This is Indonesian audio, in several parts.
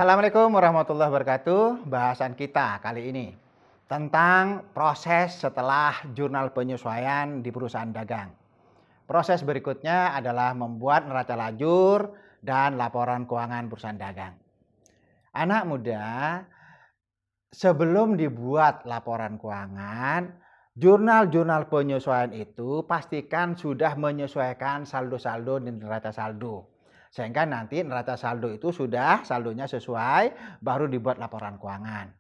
Assalamualaikum warahmatullahi wabarakatuh. Bahasan kita kali ini tentang proses setelah jurnal penyesuaian di perusahaan dagang. Proses berikutnya adalah membuat neraca lajur dan laporan keuangan perusahaan dagang. Anak muda, sebelum dibuat laporan keuangan, jurnal-jurnal penyesuaian itu pastikan sudah menyesuaikan saldo-saldo dan neraca saldo. Sehingga nanti neraca saldo itu sudah saldonya sesuai, baru dibuat laporan keuangan.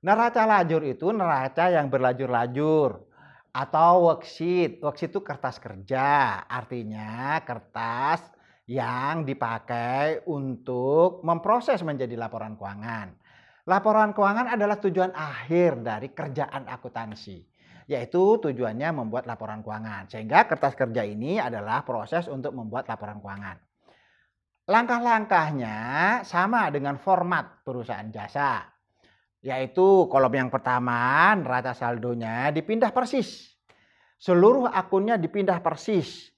Neraca lajur itu neraca yang berlajur-lajur atau worksheet. Worksheet itu kertas kerja, artinya kertas yang dipakai untuk memproses menjadi laporan keuangan. Laporan keuangan adalah tujuan akhir dari kerjaan akuntansi, yaitu tujuannya membuat laporan keuangan. Sehingga kertas kerja ini adalah proses untuk membuat laporan keuangan. Langkah-langkahnya sama dengan format perusahaan jasa, yaitu kolom yang pertama neraca saldonya dipindah persis. Seluruh akunnya dipindah persis.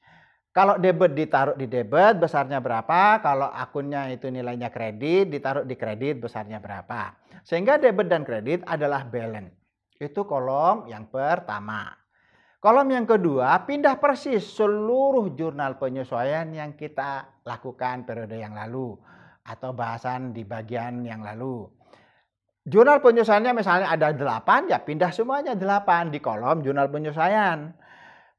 Kalau debit ditaruh di debit besarnya berapa, kalau akunnya itu nilainya kredit ditaruh di kredit besarnya berapa. Sehingga debit dan kredit adalah balance. Itu kolom yang pertama. Kolom yang kedua, pindah persis seluruh jurnal penyesuaian yang kita lakukan periode yang lalu atau bahasan di bagian yang lalu. Jurnal penyesuaiannya misalnya ada 8, ya pindah semuanya 8 di kolom jurnal penyesuaian.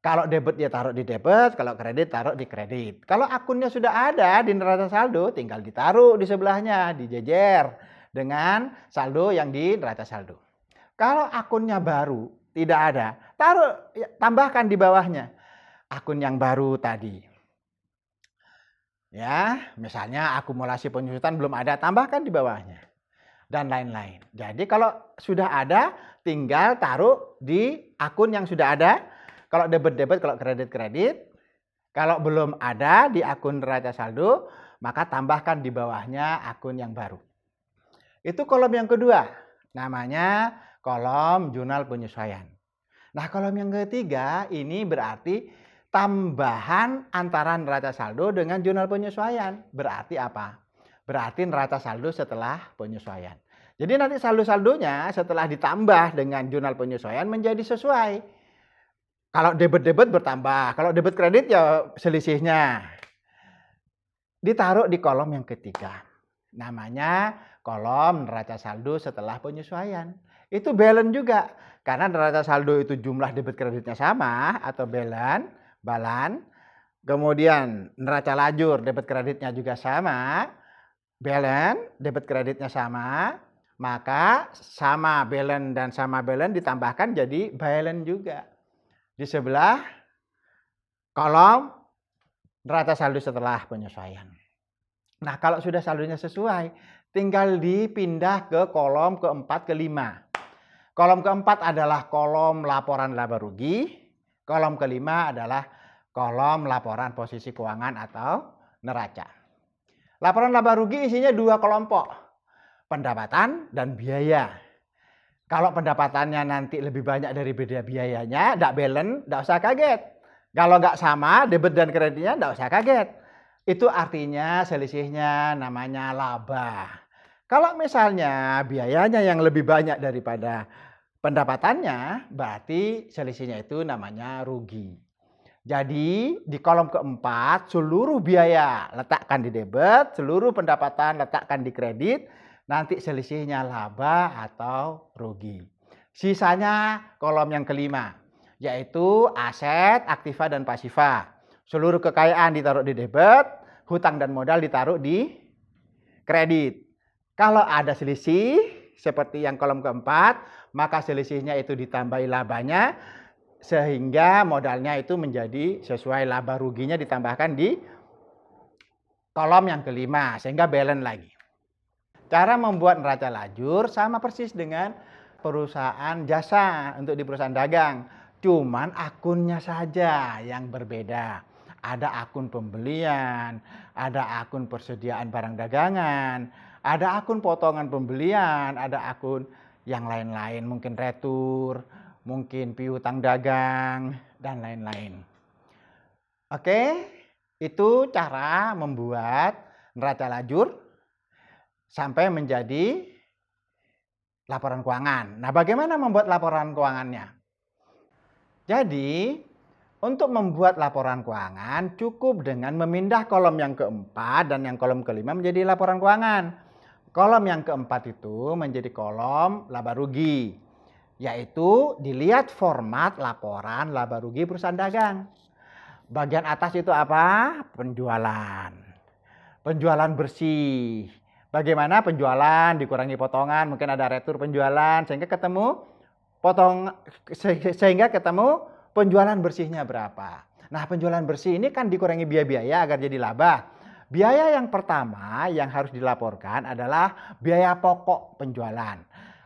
Kalau debit ya taruh di debit, kalau kredit taruh di kredit. Kalau akunnya sudah ada di neraca saldo, tinggal ditaruh di sebelahnya, dijejer dengan saldo yang di neraca saldo. Kalau akunnya baru, tidak ada, tambahkan di bawahnya akun yang baru tadi. Ya, misalnya akumulasi penyusutan belum ada, tambahkan di bawahnya. Dan lain-lain. Jadi kalau sudah ada, tinggal taruh di akun yang sudah ada. Kalau debit-debit, kalau kredit-kredit. Kalau belum ada di akun neraca saldo, maka tambahkan di bawahnya akun yang baru. Itu kolom yang kedua. Namanya kolom jurnal penyesuaian. Nah, kolom yang ketiga ini berarti tambahan antara neraca saldo dengan jurnal penyesuaian. Berarti apa? Berarti neraca saldo setelah penyesuaian. Jadi nanti saldo-saldonya setelah ditambah dengan jurnal penyesuaian menjadi sesuai. Kalau debit-debit bertambah, kalau debit kredit ya selisihnya. Ditaruh di kolom yang ketiga. Namanya kolom neraca saldo setelah penyesuaian. Itu balance juga. Karena neraca saldo itu jumlah debit kreditnya sama atau balan. Kemudian neraca lajur debit kreditnya juga sama. Balance, debit kreditnya sama. Maka sama balance dan sama balance ditambahkan jadi balance juga. Di sebelah kolom neraca saldo setelah penyesuaian. Nah, kalau sudah saldonya sesuai, tinggal dipindah ke kolom keempat, kelima. Kolom keempat adalah kolom laporan laba rugi. Kolom kelima adalah kolom laporan posisi keuangan atau neraca. Laporan laba rugi isinya dua kelompok, pendapatan dan biaya. Kalau pendapatannya nanti lebih banyak dari beda biayanya, tidak balance, tidak usah kaget. Kalau nggak sama, debit dan kreditnya tidak usah kaget. Itu artinya selisihnya namanya laba. Kalau misalnya biayanya yang lebih banyak daripada pendapatannya, berarti selisihnya itu namanya rugi. Jadi di kolom keempat, seluruh biaya letakkan di debit, seluruh pendapatan letakkan di kredit, nanti selisihnya laba atau rugi. Sisanya kolom yang kelima, yaitu aset, aktiva, dan pasiva. Seluruh kekayaan ditaruh di debit, hutang dan modal ditaruh di kredit. Kalau ada selisih, seperti yang kolom keempat, maka selisihnya itu ditambahi labanya, sehingga modalnya itu menjadi sesuai laba ruginya ditambahkan di kolom yang kelima, sehingga balance lagi. Cara membuat neraca lajur sama persis dengan perusahaan jasa untuk di perusahaan dagang. Cuman akunnya saja yang berbeda. Ada akun pembelian, ada akun persediaan barang dagangan, ada akun potongan pembelian, ada akun yang lain-lain. Mungkin retur, mungkin piutang dagang, dan lain-lain. Oke, itu cara membuat neraca lajur sampai menjadi laporan keuangan. Nah, bagaimana membuat laporan keuangannya? Jadi, untuk membuat laporan keuangan cukup dengan memindah kolom yang keempat dan yang kolom kelima menjadi laporan keuangan. Kolom yang keempat itu menjadi kolom laba rugi, yaitu dilihat format laporan laba rugi perusahaan dagang. Bagian atas itu apa? Penjualan. Penjualan bersih. Bagaimana penjualan dikurangi potongan, mungkin ada retur penjualan sehingga ketemu penjualan bersihnya berapa. Nah, penjualan bersih ini kan dikurangi biaya-biaya agar jadi laba. Biaya yang pertama yang harus dilaporkan adalah biaya pokok penjualan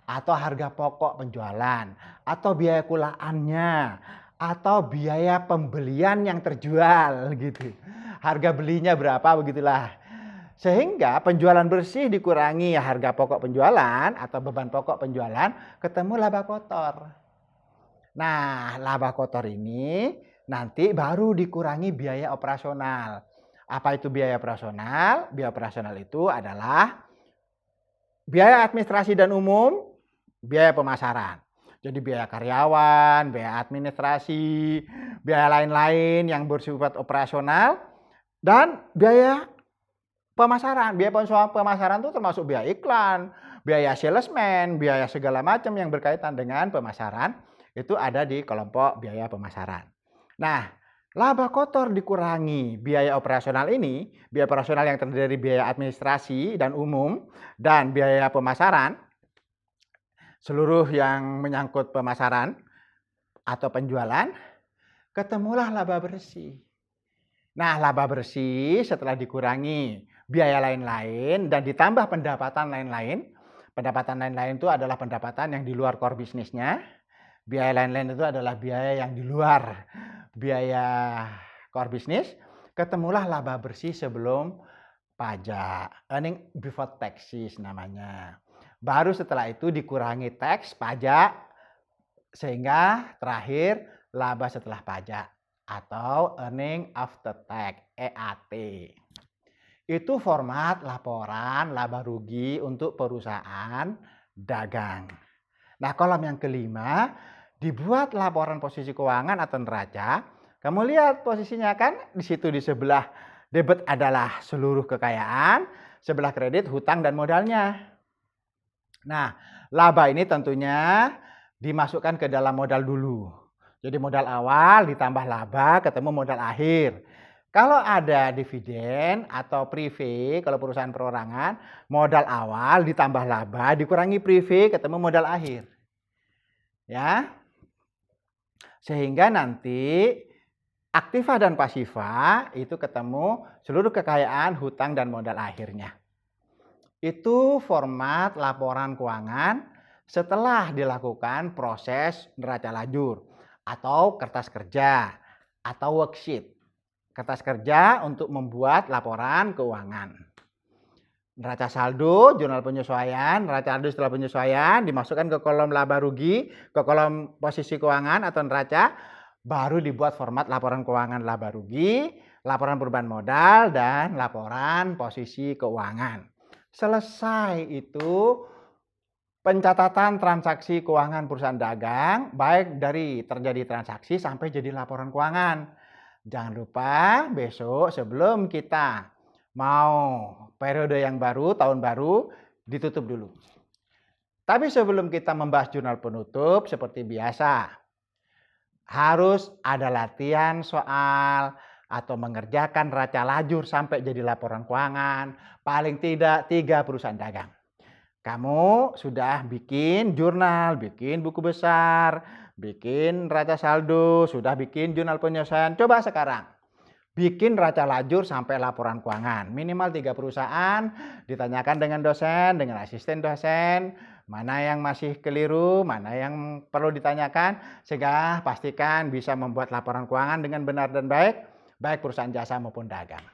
atau harga pokok penjualan atau biaya kulaannya atau biaya pembelian yang terjual gitu. Harga belinya berapa begitulah. Sehingga penjualan bersih dikurangi harga pokok penjualan atau beban pokok penjualan, ketemu laba kotor. Nah, laba kotor ini nanti baru dikurangi biaya operasional. Apa itu biaya operasional? Biaya operasional itu adalah biaya administrasi dan umum, biaya pemasaran. Jadi biaya karyawan, biaya administrasi, biaya lain-lain yang bersifat operasional, dan biaya pemasaran. Biaya pemasaran itu termasuk biaya iklan, biaya salesman, biaya segala macam yang berkaitan dengan pemasaran. Itu ada di kelompok biaya pemasaran. Nah, laba kotor dikurangi biaya operasional ini, biaya operasional yang terdiri dari biaya administrasi dan umum, dan biaya pemasaran, seluruh yang menyangkut pemasaran atau penjualan, ketemulah laba bersih. Nah, laba bersih setelah dikurangi biaya lain-lain dan ditambah pendapatan lain-lain. Pendapatan lain-lain itu adalah pendapatan yang di luar core bisnisnya. Biaya lain-lain itu adalah biaya yang di luar biaya core bisnis. Ketemulah laba bersih sebelum pajak. Earning before taxes namanya. Baru setelah itu dikurangi tax, pajak, sehingga terakhir laba setelah pajak atau earning after tax, EAT. Itu format laporan laba rugi untuk perusahaan dagang. Nah, kolom yang kelima dibuat laporan posisi keuangan atau neraca. Kamu lihat posisinya kan di situ di sebelah debit adalah seluruh kekayaan, sebelah kredit hutang dan modalnya. Nah, laba ini tentunya dimasukkan ke dalam modal dulu. Jadi modal awal ditambah laba ketemu modal akhir. Kalau ada dividen atau prive, kalau perusahaan perorangan, modal awal ditambah laba dikurangi prive ketemu modal akhir. Ya. Sehingga nanti aktiva dan pasiva itu ketemu seluruh kekayaan, hutang dan modal akhirnya. Itu format laporan keuangan setelah dilakukan proses neraca lajur atau kertas kerja atau worksheet. Kertas kerja untuk membuat laporan keuangan. Neraca saldo, jurnal penyesuaian, neraca saldo setelah penyesuaian dimasukkan ke kolom laba rugi, ke kolom posisi keuangan atau neraca, baru dibuat format laporan keuangan laba rugi, laporan perubahan modal, dan laporan posisi keuangan. Selesai itu pencatatan transaksi keuangan perusahaan dagang, baik dari terjadi transaksi sampai jadi laporan keuangan. Jangan lupa besok sebelum kita mau periode yang baru, tahun baru, ditutup dulu. Tapi sebelum kita membahas jurnal penutup seperti biasa, harus ada latihan soal atau mengerjakan neraca lajur sampai jadi laporan keuangan, paling tidak 3 perusahaan dagang. Kamu sudah bikin jurnal, bikin buku besar, bikin neraca saldo, sudah bikin jurnal penyesuaian. Coba sekarang bikin neraca lajur sampai laporan keuangan. Minimal 3 perusahaan, ditanyakan dengan dosen, dengan asisten dosen, mana yang masih keliru, mana yang perlu ditanyakan, sehingga pastikan bisa membuat laporan keuangan dengan benar dan baik, baik perusahaan jasa maupun dagang.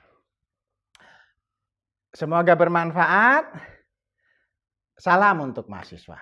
Semoga bermanfaat. Salam untuk mahasiswa.